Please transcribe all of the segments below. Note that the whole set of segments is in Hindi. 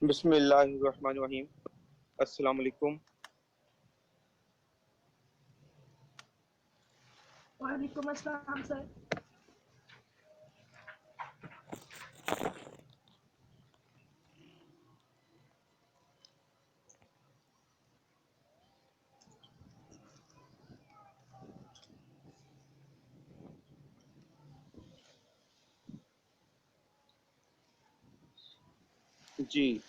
बिस्मिल्लाहिर्रहमानिर्रहीम। अस्सलाम वालेकुम। वालेकुम अस्सलाम सर। जी,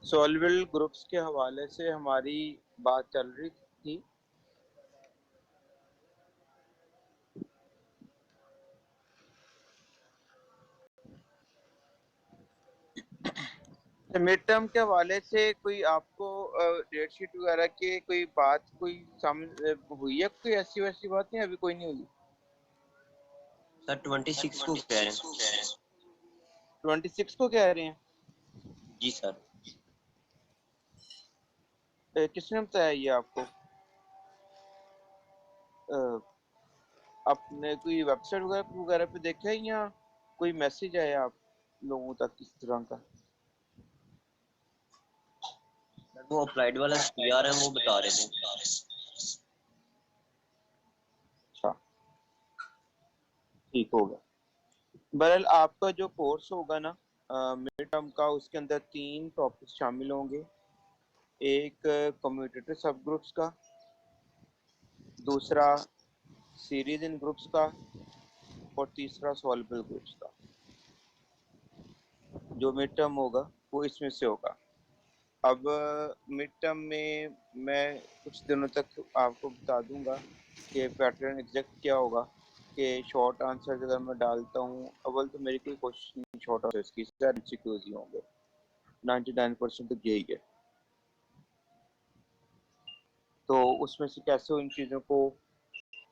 सॉल्वेबल ग्रुप्स के हवाले से हमारी बात चल रही थी। मिड टर्म के हवाले से कोई आपको डेट शीट वगैरह की कोई बात कोई समझ हुई है? कोई ऐसी वैसी बात नहीं, अभी कोई नहीं हुई। सर 26 को कह रहे हैं। 26 को कह रहे हैं? जी सर। किसने बताया ये आपको? आपने कोई वेबसाइट वगैरह पे देखा है या कोई मैसेज आया आप लोगों तक इस तरह का? वो अप्लाइड वाला सीआर है, वो बता रहे थे। अच्छा, ठीक होगा। बहरहाल आपका जो कोर्स होगा ना मिड टर्म का, उसके अंदर 3 टॉपिक शामिल होंगे। एक कम्यूटेटिव सब ग्रुप्स का, दूसरा सीरीज इन ग्रुप्स का और तीसरा सॉल्वेबल ग्रुप्स का। जो मिड टर्म होगा वो इसमें से होगा। अब मिड टर्म में मैं कुछ दिनों तक आपको बता दूंगा कि पैटर्न एग्जैक्ट क्या होगा। कि शॉर्ट आंसर अगर मैं डालता हूँ, अव्वल तो मेरी कोई कोशिश नहीं शॉर्ट आंसर की, सारे एमसीक्यूज ही होंगे। 99% तो यही है। तो उसमें से कैसे इन चीज़ों को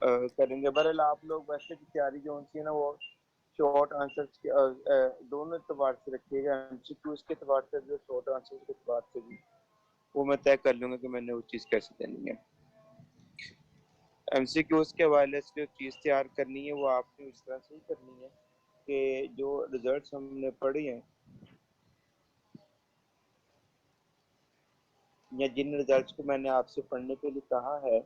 करेंगे। बहरहाल आप लोग वैसे की तैयारी जो होती है ना, वो शॉर्ट आंसर्स के दोनों एतबार से रखिएगा, एमसीक्यूज के एतबार से भी और शॉर्ट आंसर्स के एतबार से भी। वो मैं तय कर लूंगा कि मैंने वो चीज़ कैसे देनी है। एमसीक्यूज के हवाले से जो चीज़ तैयार करनी है वो आपने इस तरह से ही करनी है कि जो रिजल्ट्स हमने पढ़े हैं या जिन रिजल्ट्स को मैंने आपसे पढ़ने के लिए कहा है,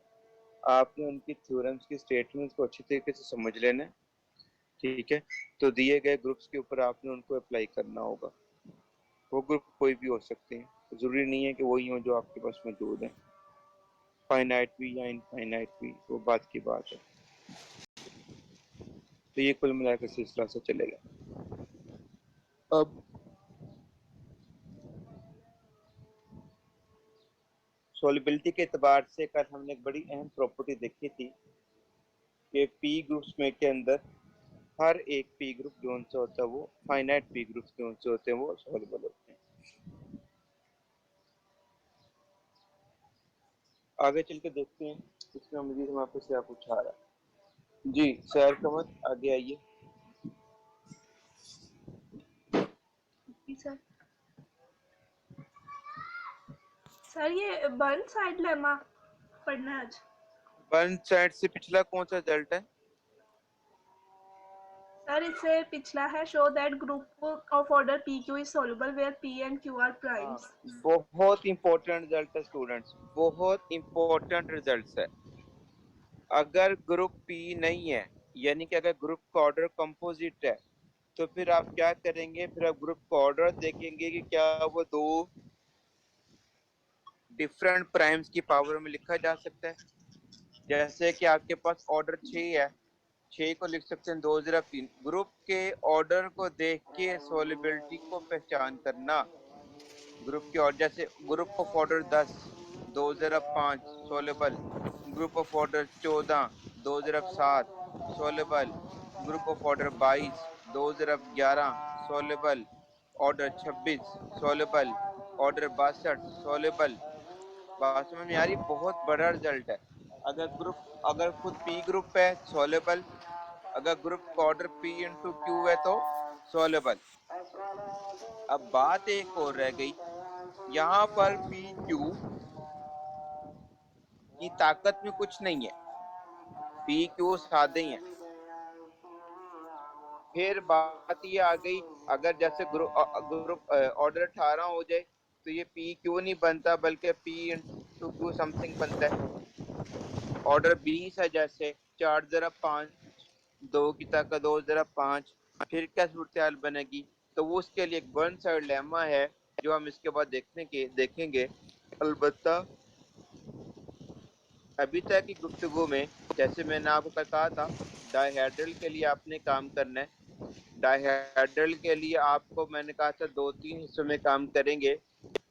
आपने उनकी थ्योरम्स की स्टेटमेंट्स को अच्छी तरीके से समझ लेना है। ठीक है, तो दिए गए ग्रुप्स के ऊपर आपने उनको अप्लाई करना होगा। वो ग्रुप कोई भी हो सकते हैं, जरूरी नहीं है कि वही हो जो आपके पास मौजूद है। फाइनाइट भी या इनफाइनाइट भी, वो बात की बात है। तो ये कुल मिलाकर सिलसिला से चलेगा। अब सोलिबिलिटी के एतबार से कल हमने एक बड़ी अहम प्रॉपर्टी देखी थी कि पी ग्रुप्स में के अंदर हर एक पी ग्रुप जो उनसे होता है वो फाइनाइट पी ग्रुप्स जो उनसे होते हैं वो सॉल्युबल होते हैं। आगे चल के देखते हैं इसमें मजीद हमारे पास क्या कुछ आ रहा है। जी सैर कमर, आगे आइए। जी सर। सर ये बर्न साइड लेमा पढ़ना है आज। बर्न साइड से पिछला कौन सा रिजल्ट है? सर इससे पिछला है show that group of order p q is soluble where p and q are primes. बहुत इंपॉर्टेंट रिजल्ट है स्टूडेंट्स, बहुत इंपॉर्टेंट रिजल्ट है। अगर ग्रुप पी नहीं है, यानी कि अगर ग्रुप का ऑर्डर कंपोजिट है, तो फिर आप क्या करेंगे? फिर आप ग्रुप का ऑर्डर देखेंगे कि क्या वो दो डिफरेंट प्राइम्स की पावर में लिखा जा सकता है। जैसे कि आपके पास ऑर्डर 6 है, 6 को लिख सकते हैं 2 ज़रा 3। ग्रुप के ऑर्डर को देख के सोलिबिलिटी को पहचान करना। ग्रुप के ऑर्डर, जैसे ग्रुप ऑफ ऑर्डर 10 2 ज़रा 5 सोलेबल, ग्रुप ऑफ ऑर्डर 14 2 ज़रा 7 सोलेबल, ग्रुप ऑफ ऑर्डर 22 2 ज़रा 11 soluble, order 26 soluble, order 62 soluble. बात समझ में आ रही? बहुत बड़ा रिजल्ट है। अगर खुद पी ग्रुप है सोलेबल, अगर ग्रुप का ऑर्डर पी इंटू क्यू है तो सोलेबल। अब बात एक और रह गई, यहाँ पर पी क्यू की ताकत में कुछ नहीं है, पी क्यू सादे ही है। फिर बात ये आ गई, अगर जैसे ग्रुप ऑर्डर 18 हो जाए तो ये पी क्यू नहीं बनता बल्कि पी इंटू क्यू समथिंग बनता है। ऑर्डर 20 है जैसे 4 जरा 5, 2 की ताकत 2 जरा 5, फिर क्या सूरत बनेगी? तो वो उसके लिए एक वन साइड लेमा है जो हम इसके बाद देखेंगे। अलबत्ता अभी तक की गुफ्तगू में जैसे मैंने आपको कहा था, डायहेड्रल के लिए आपने काम करना है। डायहेड्रल के लिए आपको मैंने कहा था 2-3 हिस्सों में काम करेंगे।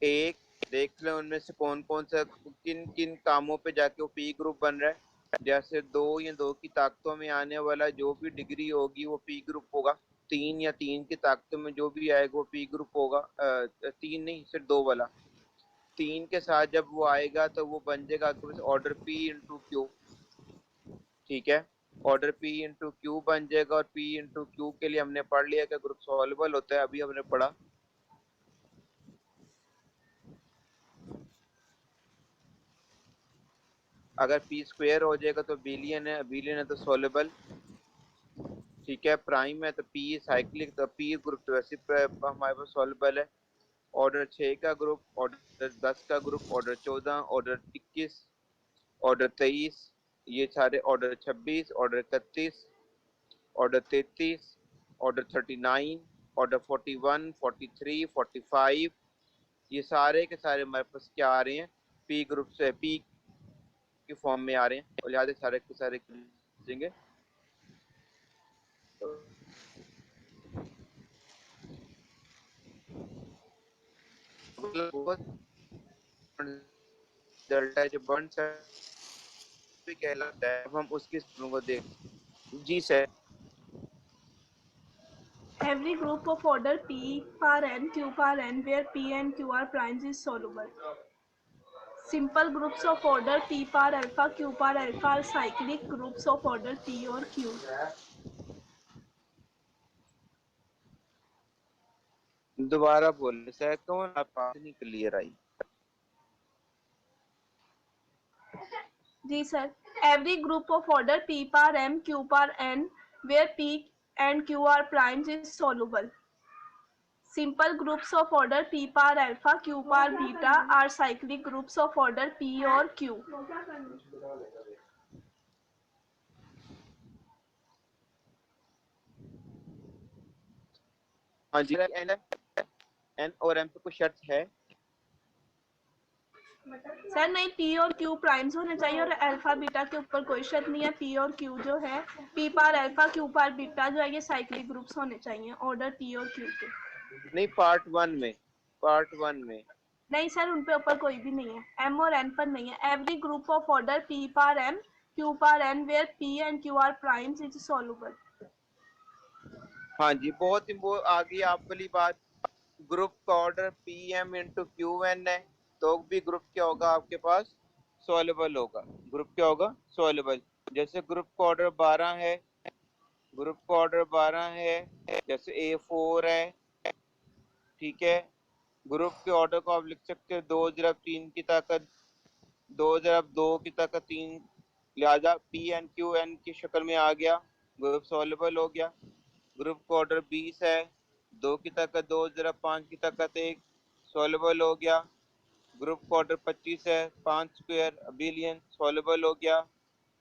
एक, देख लें उनमें से कौन कौन सा किन किन कामों पे जाके वो पी ग्रुप बन रहा है। जैसे 2 या 2 की ताकतों में आने वाला जो भी डिग्री होगी वो पी ग्रुप होगा। 3 या 3 की ताकतों में जो भी आएगा वो पी ग्रुप होगा। 3 नहीं, सिर्फ 2 वाला। 3 के साथ जब वो आएगा तो वो बन जाएगा आपके पास ऑर्डर पी इंटू क्यू। ठीक है, ऑर्डर पी इंटू क्यू बन जाएगा। और पी इंटू क्यू के लिए हमने पढ़ लिया कि ग्रुप सॉल्युबल होता है, अभी हमने पढ़ा। अगर पी स्क्वायर हो जाएगा तो बिलियन है, बिलियन है तो सॉल्युबल। ठीक है, प्राइम है तो पी साइक्लिक, तो पी ग्रुप तो वैसे हमारे पास सॉल्युबल है। ऑर्डर 6 का ग्रुप, ऑर्डर 10 का ग्रुप, ऑर्डर 14, ऑर्डर 21, ऑर्डर 23, ये सारे order 26, order 31, order 33, order 39, order 41, 43, 45, ये सारे के सारे हमारे पास क्या आ रहे हैं? पी ग्रुप से पी के फॉर्म में आ रहे हैं, और लिहाजा सारे के सारे देंगे। तो बहुत डेल्टा जो बर्न भी कहलाता है, अब हम उसकी स्टेप को देख। जी sir. Every group of order P power n q power n where P and Q are primes is soluble. Simple groups of order P power alpha Q power alpha are cyclic groups of order P or Q. दोबारा बोले सर, कौन आप बात नहीं क्लियर आई? जी sir, every group of order P power m Q power n where P and Q are primes is soluble. Simple groups of order P power alpha Q power beta are cyclic groups of order P or Q. हाँ जी, एन और एम पे कुछ शर्त है? सर नहीं, पी और क्यू प्राइम्स होने चाहिए और अल्फा बीटा के ऊपर कोई शर्त नहीं है। पी और क्यू जो है, पी पार अल्फा क्यू पार बीटा जो है, ये साइक्लिक ग्रुप्स होने चाहिए ऑर्डर पी और क्यू के। नहीं, पार्ट 1 में नहीं सर, उन पे ऊपर कोई भी नहीं है, एम और एन पर नहीं है। Every group of order p power m q power n where p and q are primes is soluble. हाँ जी, बहुत ही वो आ गई आप वाली बात। ग्रुप का order p m into q n है, तो भी ग्रुप क्या होगा आपके पास? सॉल्युबल होगा। ग्रुप क्या होगा? सॉल्युबल। जैसे ग्रुप का ऑर्डर 12 है, ग्रुप का ऑर्डर 12 है, जैसे A4 है। ठीक है, ग्रुप के ऑर्डर को आप लिख सकते हो 2 जरब 3 की ताकत 2 जरब 2 की ताकत 3, लिहाजा पी एन क्यू एन की शक्ल में आ गया, ग्रुप सॉल्युबल हो गया। ग्रुप का ऑर्डर 20 है, 2 की ताकत 2 जरा 5 की ताकत 1, सॉल्युबल हो गया। ग्रुप का ऑर्डर 25 है, 5 स्क्वायर बिलियन, सॉल्युबल हो गया।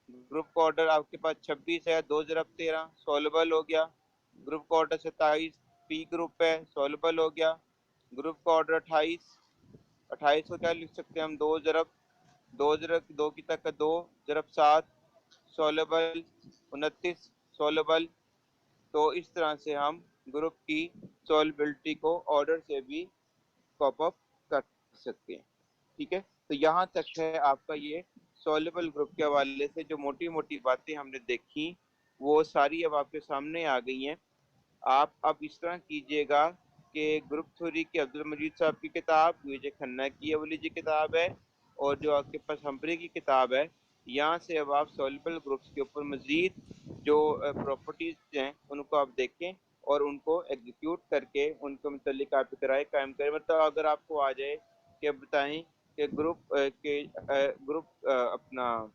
ग्रुप का ऑर्डर आपके पास 26 है, 2 जरब 13, सॉल्युबल हो गया। ग्रुप का ऑर्डर 27 पी ग्रुप है, सॉल्युबल हो गया। ग्रुप का ऑर्डर 28, 28 को क्या लिख सकते हैं हम? 2 की ताकत 2 जरब 7, सॉल्युबल। 29 सॉल्युबल। तो इस तरह से हम ग्रुप की सॉल्युबिलिटी को ऑर्डर से भी कॉप अप कर सकते हैं। ठीक है, तो यहाँ तक है आपका ये सॉल्युबल ग्रुप के हवाले से जो मोटी मोटी बातें हमने देखी, वो सारी अब आपके सामने आ गई हैं। आप अब इस तरह कीजिएगा कि ग्रुप थ्योरी की अब्दुल मजीद साहब की किताब, विजय खन्ना की अवली जी किताब है, और जो आपके पास हम्बरी की किताब है, यहाँ से अब आप सॉल्युबल ग्रुप्स के ऊपर मजीद जो प्रॉपर्टीज हैं उनको आप देखें और उनको एग्जीक्यूट करके उनके मतलब आप राय कायम करें। मतलब अगर आपको आ जाए कि बताएं कि ग्रुप अपना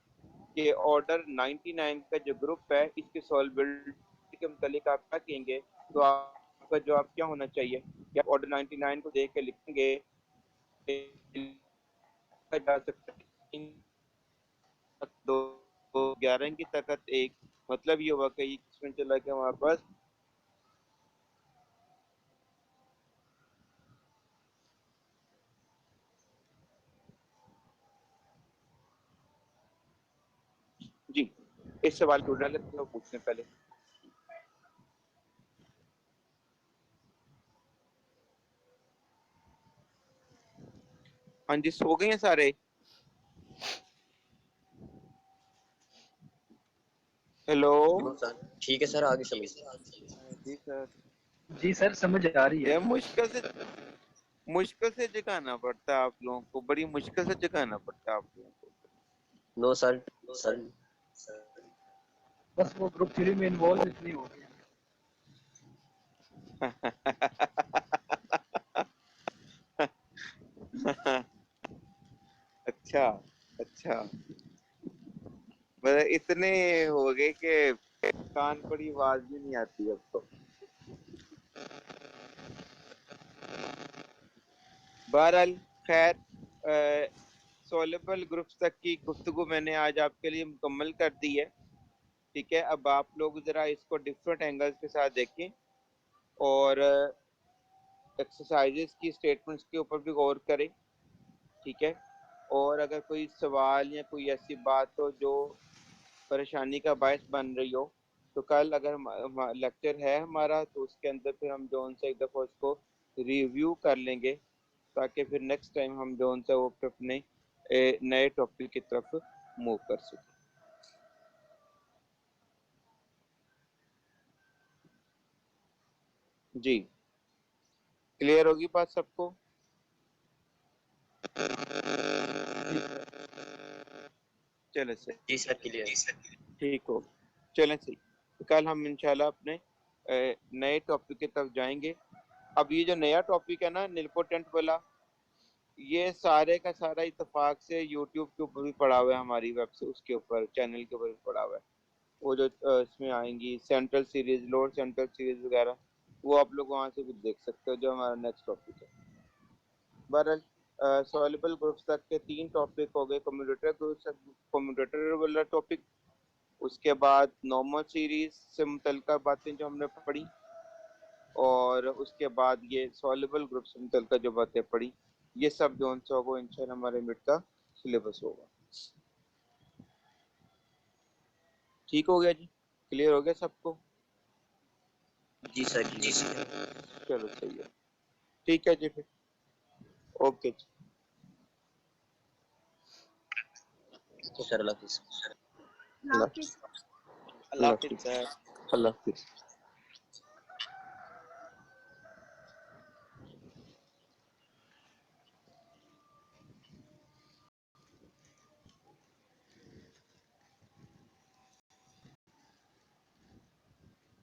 के ऑर्डर 99 का जो ग्रुप है इसकी सॉल्युबिलिटी के मुतालिक आप क्या कहेंगे, तो आपका जवाब क्या होना चाहिए कि आप ऑर्डर 99 को देख के लिखेंगे जा सकता है दो 11 की ताकत 1, मतलब ये हुआ कि किसमें चला गया हमारे पास जी। इस सवाल को उड़ा लेते हैं पूछने पहले। हाँ जी, सो गए हैं सारे। हेलो। नो सर, ठीक है सर, आगे समझ। जी सर। जी सर, समझ आ रही है। ये मुश्किल से जगाना पड़ता है आप लोगों को, बड़ी मुश्किल से जगाना पड़ता है आप लोगों को। नो सर, सर बस वो ग्रुप 3 में इन्वॉल्व इसलिए हो गए। अच्छा अच्छा, मतलब इतने हो गए कि कान पड़ी आवाज भी नहीं आती अब तो। बहरहाल खैर, सोलेबल ग्रुप्स तक की गुफ्तगू मैंने आज आपके लिए मुकम्मल कर दी है। ठीक है, अब आप लोग जरा इसको डिफरेंट एंगल्स के साथ देखें और एक्सरसाइजेस की स्टेटमेंट्स के ऊपर भी गौर करें। ठीक है, और अगर कोई सवाल या कोई ऐसी बात हो जो परेशानी का बायस बन रही हो, तो कल अगर लेक्चर है हमारा तो उसके अंदर फिर हम जो उनसे एक दफ़ा उसको रिव्यू कर लेंगे, ताकि फिर नेक्स्ट टाइम हम जो उनसे वो अपने नए टॉपिक की तरफ मूव कर सकें। जी, क्लियर होगी बात सबको? चलो सही। जी सर, क्लियर। ठीक हो, चलें सही। तो कल हम इंशाल्लाह अपने नए टॉपिक की तरफ जाएंगे। अब ये जो नया टॉपिक है ना निलपोटेंट वाला, ये सारे का सारा इत्तेफाक से यूट्यूब के ऊपर भी पड़ा हुआ है, हमारी वेब से उसके ऊपर चैनल के ऊपर भी पड़ा हुआ है। वो जो इसमें आएंगी central series, lower central series वगैरह, वो आप लोग वहाँ से भी देख सकते हो, जो हमारा नेक्स्ट टॉपिक है। बहरहाल सॉल्युबल ग्रुप्स तक के 3 टॉपिक हो गए। कम्यूटेटर ग्रुप्स, कम्यूटेटर वाला टॉपिक, उसके बाद नॉर्मल सीरीज से मुतल्लिका बातें जो हमने पढ़ी, और उसके बाद ये सॉल्युबल ग्रुप से मुतल्लिका जो बातें पढ़ी, ये सब जो उनसे होगा इंशाल्लाह हमारे मिड का सिलेबस होगा। ठीक हो गया जी, क्लियर हो गया सबको? जी सर, क्लियर। चलो सही है, ठीक है जी, फिर ओके जी। सर, अल्लाह हाफिज़। अल्लाह हाफिज। अल्लाह हाफिज़। अल्लाह हाफिज़।